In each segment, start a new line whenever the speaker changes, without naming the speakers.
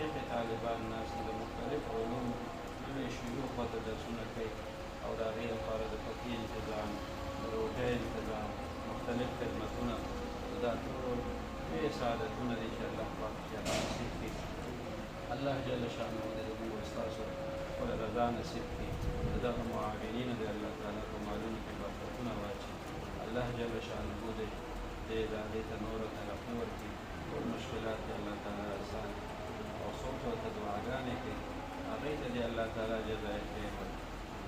مشایخ طالبان ناس د مختلف علوم نوې شیوخ ورته درسونه کوي او د هغې لپاره د پکې انتظام، د روټۍ انتظام، مختلف خدمتونه، دا ټول لوی سعادتونه دي چې الله پاک چې هغه نصیب کړي. الله جل شانه دې زموږ او ستاسو خپله رضا نصیب کړي. د دغه معاونینو دې الله تعالی په مالونو کې برکتونه واچي. الله جل شانه دې د هغې ته نوره ترقي ورکړي، ټول مشکلات دې الله تعالی آسان او څوک چې ورته دعاګانې کوي هغې ته دې الله تعالی جزای خیر ورکړي.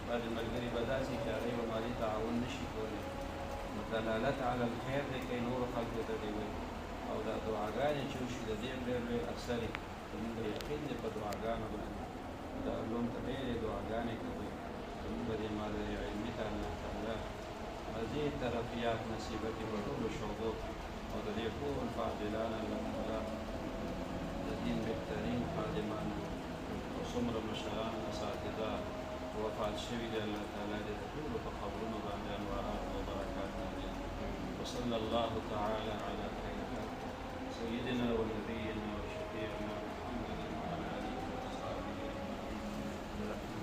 بعضې ملګري به داسې چې هغې به مالي تعاون نه شي کولی، نو دلالت علی الخیر دی کوي، نورو خلکو ته دې وایي او دا دعاګانې چې وشي د دې ډېر لوی اثر یې زموږ یقین دی په دعاګانو باندې. دا علوم ته ډېرې دعاګانې کوي. زموږ به دې مادرې علمي ته الله تعالی مزید ترقیات نصیبه کړي په ټولو شعبو او د دې ټول فاضلان الله تعالی د دین بهترین خادمان او څومره مشران اساتذه وفات شوي دي الله تعالی دې د ټولو په قبرونو باندې انوارات او برکات نازل کړي. وصلى الله تعالى على خير خلقه سيدنا ونبينا وشفيعنا محمد وعلى آله وصحبه أجمعين.